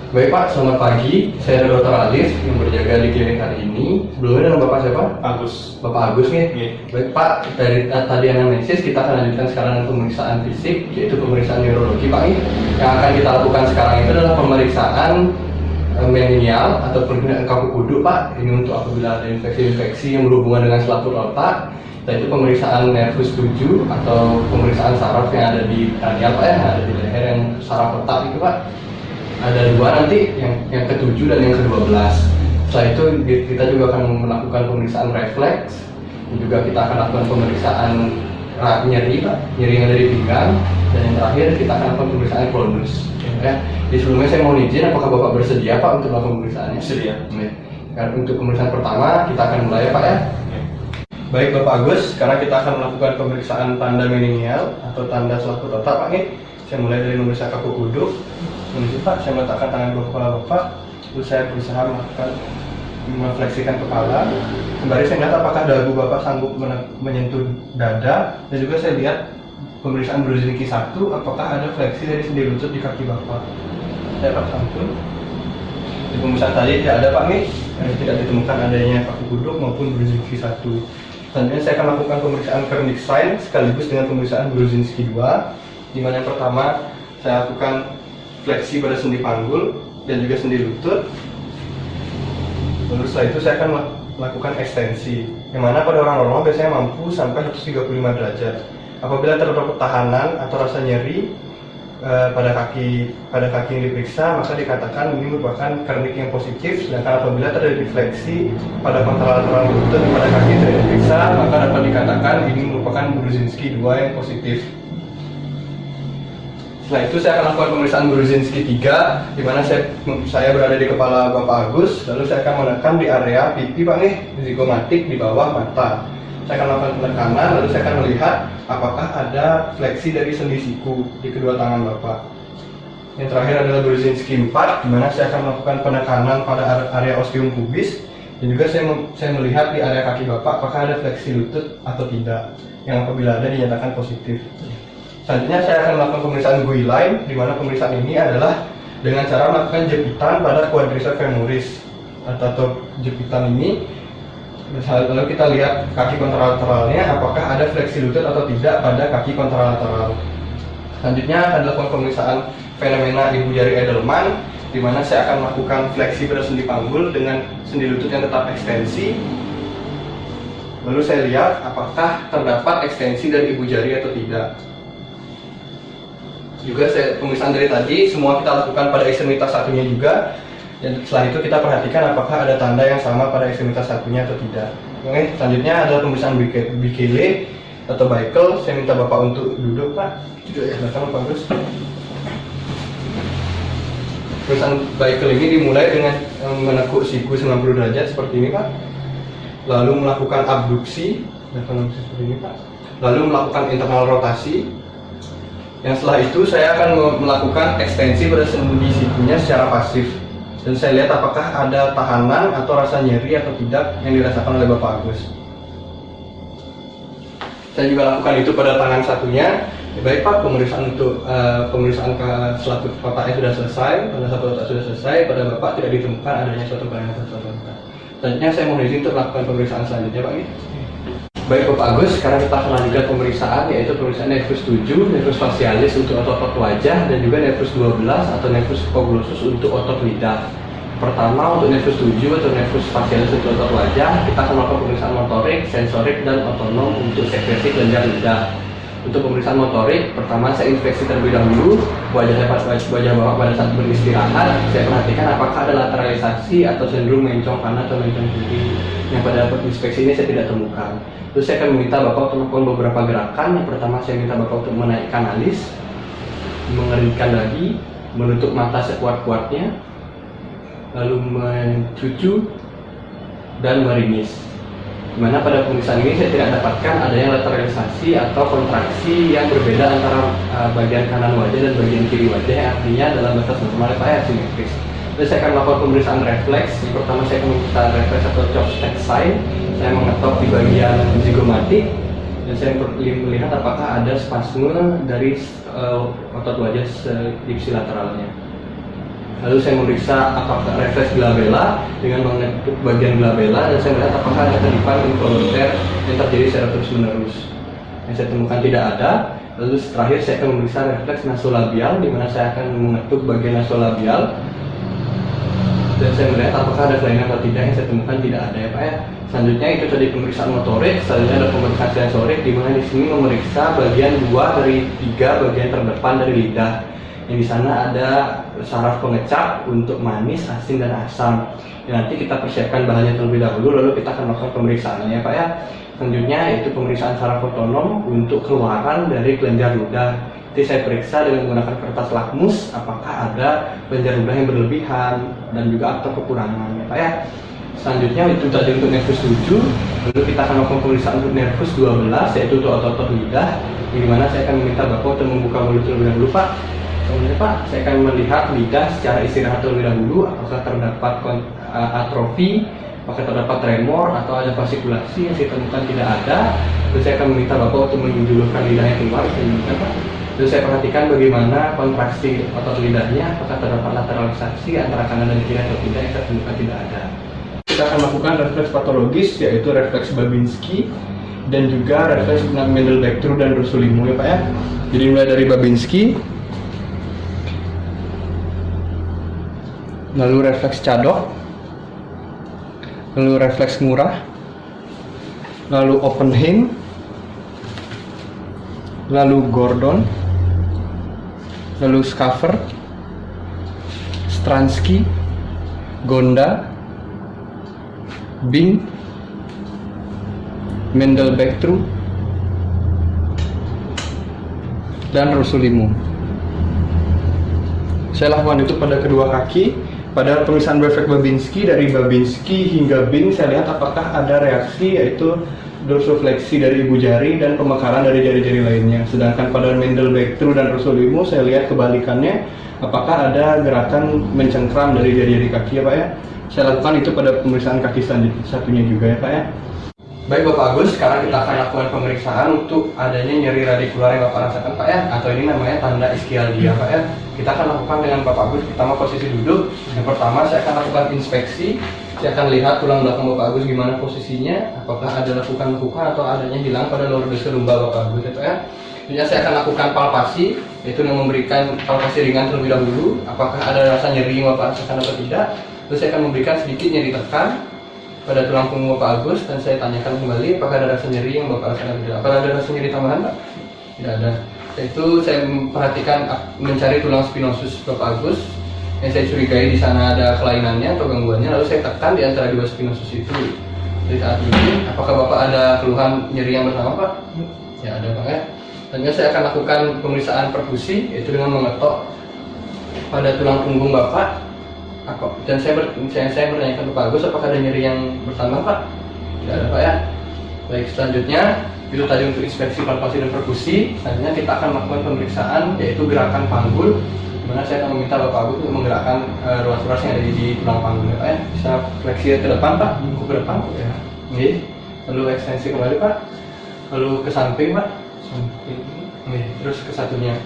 Baik Pak, selamat pagi. Saya Dr. Alif yang berjaga di klinik hari ini. Sebelumnya dengan Bapak siapa? Agus. Bapak Agus nih. Iya. Baik Pak, dari tadi anamnesis kita akan lanjutkan sekarang dengan pemeriksaan fisik, yaitu pemeriksaan neurologi Pak. Yang akan kita lakukan sekarang itu adalah pemeriksaan meningial atau pergelangan kaku kudu Pak. Ini untuk apabila ada infeksi-infeksi yang berhubungan dengan selaput otak. Yaitu pemeriksaan nervus 7 atau pemeriksaan saraf yang ada di kranial Pak ya, yang ada di leher yang saraf otak itu Pak. Ada dua nanti, yang ke-7 dan yang ke-12. Setelah itu kita juga akan melakukan pemeriksaan refleks, dan juga kita akan lakukan pemeriksaan nyeri Pak, nyeri yang ada di pinggang, dan yang terakhir kita akan lakukan pemeriksaan klonus. Ya. Di sebelumnya saya mau izin, apakah Bapak bersedia Pak untuk melakukan pemeriksaannya? Bersedia. Karena untuk pemeriksaan pertama kita akan mulai ya Pak ya. Baik Bapak Agus, sekarang kita akan melakukan pemeriksaan tanda meningial atau tanda selaput otak Pak nih. Saya mulai dari memeriksa kaku kudu. Menuju Pak, saya meletakkan tangan di kepala Bapak. Lalu saya berusaha mengfleksikan kepala. Sembari saya lihat apakah dagu Bapak sanggup menyentuh dada. Dan juga saya lihat pemeriksaan Brudzinski 1, apakah ada fleksi dari sendi lutut di kaki Bapak. Saya Pak sampun. Di pemeriksaan tadi tidak ada Pak nih, tidak ditemukan adanya kaku kudu maupun Brudzinski 1. Selanjutnya saya akan lakukan pemeriksaan Kernig sign sekaligus dengan pemeriksaan Brudzinski 2, di mana yang pertama saya lakukan fleksi pada sendi panggul dan juga sendi lutut. Lalu setelah itu saya akan melakukan ekstensi, yang mana pada orang normal biasanya mampu sampai 135 derajat. Apabila terdapat tekanan atau rasa nyeri pada kaki yang diperiksa, maka dikatakan ini merupakan kernik yang positif. Sedangkan apabila terjadi fleksi pada kontralateral lutut pada kaki yang tidak diperiksa, maka dapat dikatakan ini merupakan Brudzinski 2 yang positif. Setelah itu saya akan lakukan pemeriksaan Brudzinski 3, di mana saya berada di kepala Bapak Agus. Lalu saya akan menekan di area pipi Pak nih, zigomatik di bawah mata. Saya akan melakukan penekanan, lalu saya akan melihat apakah ada fleksi dari sendi siku di kedua tangan Bapak. Yang terakhir adalah Brudzinski 4, di mana saya akan melakukan penekanan pada area ostium pubis. Dan juga saya melihat di area kaki Bapak apakah ada fleksi lutut atau tidak, yang apabila ada dinyatakan positif. Selanjutnya saya akan melakukan pemeriksaan Guillain, di mana pemeriksaan ini adalah dengan cara melakukan jepitan pada quadriceps femoris atau jepitan ini. Lalu kita lihat kaki kontralateralnya apakah ada fleksi lutut atau tidak pada kaki kontralateral. Selanjutnya akan dilakukan pemeriksaan fenomena ibu jari Edelman, di mana saya akan melakukan fleksi pada sendi panggul dengan sendi lutut yang tetap ekstensi. Lalu saya lihat apakah terdapat ekstensi dari ibu jari atau tidak. Juga pemeriksaan dari tadi semua kita lakukan pada ekstremitas satunya juga, dan setelah itu kita perhatikan apakah ada tanda yang sama pada ekstremitas satunya atau tidak. Oke, selanjutnya adalah pemeriksaan Bikele atau Bickel. Saya minta Bapak untuk duduk Pak. Duduk ya, silakan Pak Gus. Pemeriksaan Bickel ini dimulai dengan menekuk siku 90 derajat seperti ini Pak. Lalu melakukan abduksi seperti ini Pak. Lalu melakukan internal rotasi. Yang setelah itu saya akan melakukan ekstensi pada sendi sikunya secara pasif, dan saya lihat apakah ada tahanan atau rasa nyeri atau tidak yang dirasakan oleh Bapak Agus. Saya juga lakukan itu pada tangan satunya. Baik Pak, pemeriksaan untuk pemeriksaan ke selaput otaknya sudah selesai, pada selaput otak sudah selesai, pada Bapak tidak ditemukan adanya suatu kelainan selaput otak. Selanjutnya saya mohon izin untuk melakukan pemeriksaan selanjutnya Pak. Baik Bapak Agus, sekarang kita akan lanjutkan pemeriksaan, yaitu pemeriksaan nervus 7, nervus facialis untuk otot wajah, dan juga nervus 12 atau nervus hypoglosus untuk otot lidah. Pertama, untuk nervus 7 atau nervus facialis untuk otot wajah, kita akan melakukan pemeriksaan motorik, sensorik, dan otonom untuk sekresi kelenjar lidah. Untuk pemeriksaan motorik, pertama saya inspeksi terlebih dahulu wajah Bapak pada saat beristirahat. Saya perhatikan apakah ada lateralisasi atau sindrom mencong kanan atau mencong kiri, yang pada inspeksi ini saya tidak temukan. Terus saya akan meminta Bapak untuk melakukan beberapa gerakan. Yang pertama saya minta Bapak untuk menaikkan alis, mengeringkan dahi, menutup mata sekuat-kuatnya, lalu mencucu, dan meringis. Dimana pada pemeriksaan ini saya tidak dapatkan adanya lateralisasi atau kontraksi yang berbeda antara bagian kanan wajah dan bagian kiri wajah, yang artinya dalam batas normal saya simetris. Terus saya akan melakukan pemeriksaan refleks. Yang pertama saya akan pemeriksaan refleks atau Chopstick sign. Saya mengetok di bagian zigomatik, dan saya melihat apakah ada spasme dari otot wajah ipsilateralnya. Lalu saya memeriksa apakah refleks glabella dengan mengetuk bagian glabella, dan saya melihat apakah ada kedipan involunter yang terjadi secara terus-menerus. Yang saya temukan tidak ada. Lalu terakhir saya akan memeriksa refleks nasolabial, di mana saya akan mengetuk bagian nasolabial, dan saya melihat apakah ada kelainan atau tidak. Yang saya temukan tidak ada ya Pak ya. Selanjutnya itu tadi pemeriksaan motorik, selanjutnya ada pemeriksaan sensorik, di mana di sini memeriksa bagian 2 dari 3 bagian terdepan dari lidah. Yang di sana ada saraf pengecap untuk manis, asin, dan asam. Nanti kita persiapkan bahannya terlebih dahulu, lalu kita akan melakukan pemeriksaannya ya Pak ya. Selanjutnya itu pemeriksaan saraf otonom untuk keluaran dari kelenjar ludah. Nanti saya periksa dengan menggunakan kertas lakmus apakah ada kelenjar ludah yang berlebihan dan juga atau kekurangan ya Pak ya. Selanjutnya itu tadi untuk nervus 7, lalu kita akan melakukan pemeriksaan untuk nervus 12, yaitu untuk otot lidah, di mana saya akan meminta Bapak untuk membuka mulut terlebih dahulu Pak. Kemudian Pak, saya akan melihat lidah secara istirahat terlebih dahulu, apakah terdapat atrofi, apakah terdapat tremor, atau ada pasikulasi. Yang saya temukan tidak ada. Terus saya akan meminta Bapak untuk menjulurkan lidahnya keluar, Pak. Terus saya perhatikan bagaimana kontraksi otot lidahnya, apakah terdapat lateralisasi antara kanan dan kiri atau tidak. Yang saya temukan tidak ada. Kita akan melakukan refleks patologis, yaitu refleks Babinski dan juga refleks Mendel-Bektru dan Russulimo ya Pak ya. Jadi mulai dari Babinski, lalu refleks Cadok, lalu refleks Murah, lalu Oppenheim, lalu Gordon, lalu Schaeffer, Stransky, Gonda, Bing, Mendel-Bektru, dan Russulimo. Saya lakukan itu pada kedua kaki. Pada pemeriksaan refleks Babinski, dari Babinski hingga Bing, saya lihat apakah ada reaksi, yaitu dorsofleksi dari ibu jari dan pemekaran dari jari-jari lainnya. Sedangkan pada Mendel-Bektru dan Russulimo, saya lihat kebalikannya, apakah ada gerakan mencengkram dari jari-jari kaki ya Pak ya. Saya lakukan itu pada pemeriksaan kaki satunya juga ya Pak ya. Baik Bapak Agus, sekarang kita akan lakukan pemeriksaan untuk adanya nyeri radikular yang Bapak rasakan Pak ya, atau ini namanya tanda iskialgia Pak ya. Kita akan lakukan dengan Bapak Agus. Pertama posisi duduk. Yang pertama saya akan lakukan inspeksi. Saya akan lihat tulang belakang Bapak Agus gimana posisinya, apakah ada lekukan-lekukan atau adanya hilang pada lordosis lumbar Bapak Agus ya Pak ya. Selanjutnya saya akan lakukan palpasi, yaitu dengan memberikan palpasi ringan terlebih dahulu, apakah ada rasa nyeri yang Bapak rasakan atau tidak. Terus saya akan memberikan sedikit nyeri tekan pada tulang punggung Bapak Agus, dan saya tanyakan kembali apakah ada rasa nyeri yang Bapak rasakan atau tidak. Apakah ada rasa nyeri tambahan Pak? Tidak ada. Yaitu saya memperhatikan mencari tulang spinosus Bapak Agus yang saya curigai di sana ada kelainannya atau gangguannya, lalu saya tekan di antara dua spinosus itu. Dari saat ini, apakah Bapak ada keluhan nyeri yang bersama Pak? Ya ada Pak ya. Dan saya akan lakukan pemeriksaan perkusi, yaitu dengan mengetok pada tulang punggung Bapak. Dan saya menanyakan ke Pak Agus apakah ada nyeri yang bertambah Pak? Tidak ada Pak ya. Baik, selanjutnya itu tadi untuk inspeksi palpasi dan perkusi. Selanjutnya kita akan melakukan pemeriksaan, yaitu gerakan panggul, di mana saya akan meminta Bapak Agus untuk menggerakkan ruas-ruas yang ada di tulang panggul ya Pak ya. Bisa fleksi ke depan Pak, bungkuk ke depan ya. Oke. Lalu ekstensi kembali Pak. Lalu ke samping Pak. Samping. Oke. Terus ke satunya.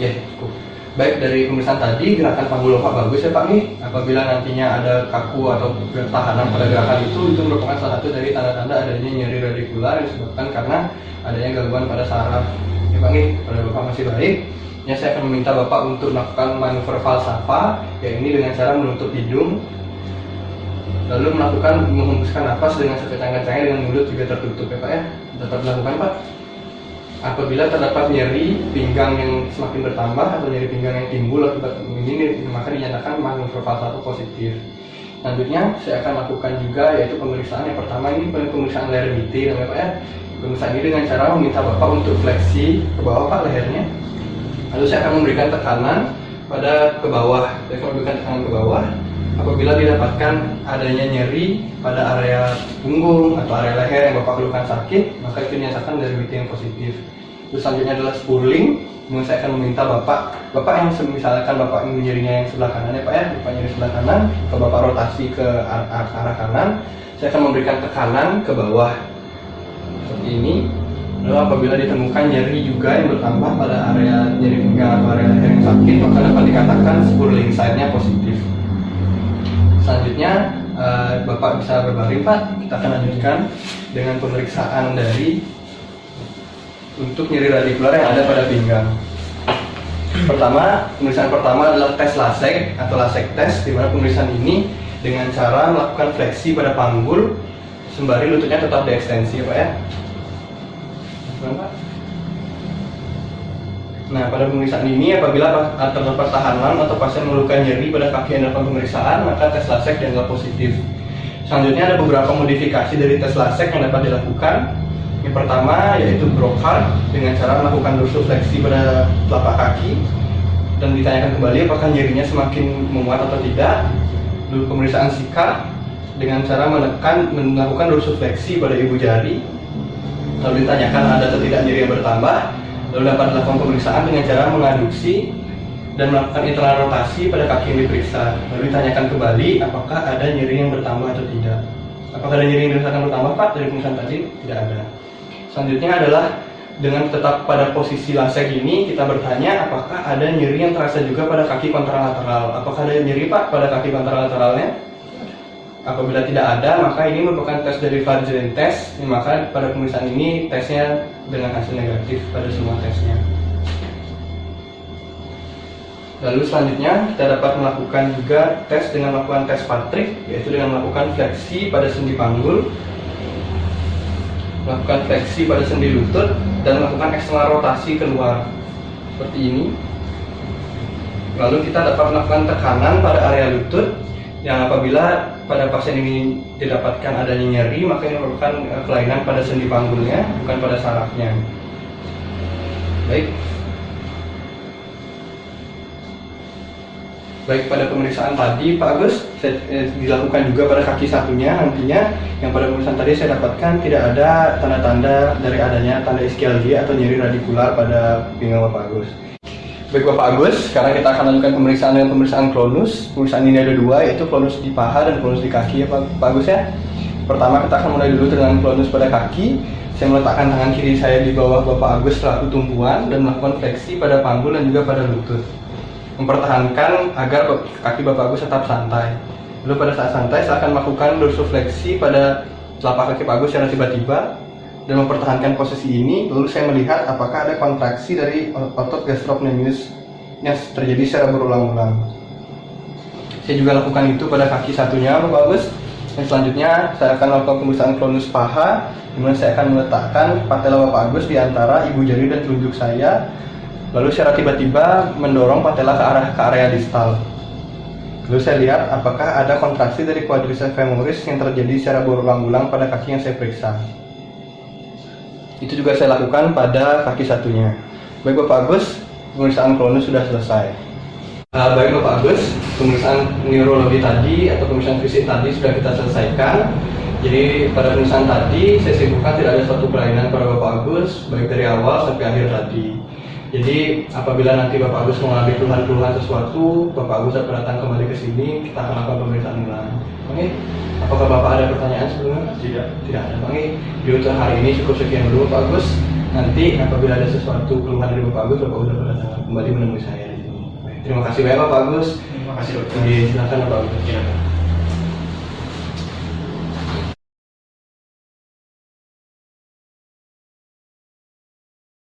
Ya, cukup. Baik, dari pemeriksaan tadi gerakan panggul Bapak bagus ya Pak nih. Apabila nantinya ada kaku atau ketahanan pada gerakan itu merupakan salah satu dari tanda-tanda adanya nyeri radikular yang disebabkan karena adanya gangguan pada saraf ya Pak nih. Pada Bapak masih baik, ya saya akan meminta Bapak untuk melakukan manuver falsafa, ya ini dengan cara menutup hidung, lalu melakukan menghembuskan nafas dengan sekencang-kencangnya dengan mulut juga tertutup ya Pak ya. Dapat dilakukan Pak. Apabila terdapat nyeri pinggang yang semakin bertambah atau nyeri pinggang yang timbul akibat ini, maka dinyatakan manuver falsafa positif. Selanjutnya saya akan lakukan juga, yaitu pemeriksaan yang pertama ini pemeriksaan leher BT namanya Pak ya. Pemeriksaan ini dengan cara meminta Bapak untuk fleksi ke bawah Pak lehernya. Lalu saya akan memberikan tekanan pada ke bawah. Saya akan memberikan tekanan ke bawah. Apabila didapatkan adanya nyeri pada area punggung atau area leher yang Bapak keluhkan sakit, maka itu dinyatakan dari BT yang positif. Terus selanjutnya adalah spurling. Kemudian saya akan meminta Bapak yang misalkan Bapak nyerinya yang sebelah kanan ya Pak ya, Bapak nyeri sebelah kanan, ke Bapak rotasi ke arah kanan. Saya akan memberikan tekanan ke bawah seperti ini. Lalu apabila ditemukan nyeri juga yang bertambah pada area nyeri pinggang atau area leher yang sakit, maka dapat dikatakan Spurling side-nya positif. Selanjutnya Bapak bisa berbaring Pak. Kita akan lanjutkan dengan pemeriksaan untuk nyeri radikular yang ada pada pinggang. Pemeriksaan pertama adalah tes lasek atau lasek tes, di mana pemeriksaan ini dengan cara melakukan fleksi pada panggul sembari lututnya tetap diekstensi, Pak ya. Nah, pada pemeriksaan ini apabila terdapat tahanan atau pasien mengeluhkan nyeri pada kaki yang dilakukan pemeriksaan, maka tes lasek dianggap positif. Selanjutnya ada beberapa modifikasi dari tes lasek yang dapat dilakukan. Yang pertama yaitu Brocard dengan cara melakukan dorsifleksi pada telapak kaki dan ditanyakan kembali apakah nyerinya semakin menguat atau tidak. Lalu pemeriksaan sikat dengan cara melakukan dorsifleksi pada ibu jari. Lalu ditanyakan ada atau tidak nyeri yang bertambah. Lalu dapat dilakukan pemeriksaan dengan cara mengaduksi dan melakukan internal rotasi pada kaki yang diperiksa. Lalu ditanyakan kembali apakah ada nyeri yang bertambah atau tidak. Apakah ada nyeri yang dirasakan bertambah Pak dari pemeriksaan tadi? Tidak ada. Selanjutnya adalah dengan tetap pada posisi lasek ini kita bertanya apakah ada nyeri yang terasa juga pada kaki kontralateral. Apakah ada nyeri Pak pada kaki kontralateralnya? Apabila tidak ada, maka ini merupakan tes dari Vargelen test. Maka pada pemeriksaan ini tesnya dengan hasil negatif pada semua tesnya. Lalu selanjutnya kita dapat melakukan juga tes dengan melakukan tes Patrick, yaitu dengan melakukan fleksi pada sendi panggul, melakukan fleksi pada sendi lutut, dan melakukan eksternal rotasi keluar seperti ini. Lalu kita dapat melakukan tekanan pada area lutut, yang apabila pada pasien ini didapatkan adanya nyeri, maka ini merupakan kelainan pada sendi panggulnya, bukan pada sarafnya. Baik, pada pemeriksaan tadi Pak Agus dilakukan juga pada kaki satunya. Nantinya yang pada pemeriksaan tadi saya dapatkan tidak ada tanda-tanda dari adanya tanda ischialgia atau nyeri radikular pada pinggang Bapak Agus. Baik Bapak Agus, sekarang kita akan lanjutkan pemeriksaan dengan pemeriksaan klonus. Pemeriksaan ini ada dua, yaitu klonus di paha dan klonus di kaki ya Pak Agus ya. Pertama kita akan mulai dulu dengan klonus pada kaki. Saya meletakkan tangan kiri saya di bawah Bapak Agus selaku tumpuan dan melakukan fleksi pada panggul dan juga pada lutut. Mempertahankan agar kaki Bapak Agus tetap santai. Lalu pada saat santai saya akan melakukan dorsifleksi pada telapak kaki Pak Agus secara tiba-tiba dan mempertahankan posisi ini. Lalu saya melihat apakah ada kontraksi dari otot gastrocnemius yang terjadi secara berulang-ulang. Saya juga lakukan itu pada kaki satunya Bapak Agus. Dan selanjutnya saya akan melakukan pemeriksaan klonus paha, di mana saya akan meletakkan patella Bapak Agus di antara ibu jari dan telunjuk saya. Lalu secara tiba-tiba mendorong patella ke area distal. Lalu saya lihat apakah ada kontraksi dari quadriceps femoris yang terjadi secara berulang-ulang pada kaki yang saya periksa. Itu juga saya lakukan pada kaki satunya. Baik Bapak Agus, pemeriksaan klonus sudah selesai. Baik Bapak Agus, pemeriksaan neurologi tadi atau pemeriksaan fisik tadi sudah kita selesaikan. Jadi pada pemeriksaan tadi saya simpulkan tidak ada suatu kelainan pada Bapak Agus baik dari awal sampai akhir tadi. Jadi apabila nanti Bapak Agus mengalami keluhan-keluhan sesuatu, Bapak Agus dapat datang kembali ke sini, kita akan lakukan pemeriksaan ulang. Oke? Apakah Bapak ada pertanyaan sebelumnya? Tidak ada. Oke. Di untuk hari ini cukup sekian dulu Bapak Agus. Nanti apabila ada sesuatu keluhan dari Bapak Agus, Bapak Agus dapat datang kembali menemui saya di sini. Terima kasih banyak Bapak Agus. Terima kasih dokter. Silakan Bapak Agus.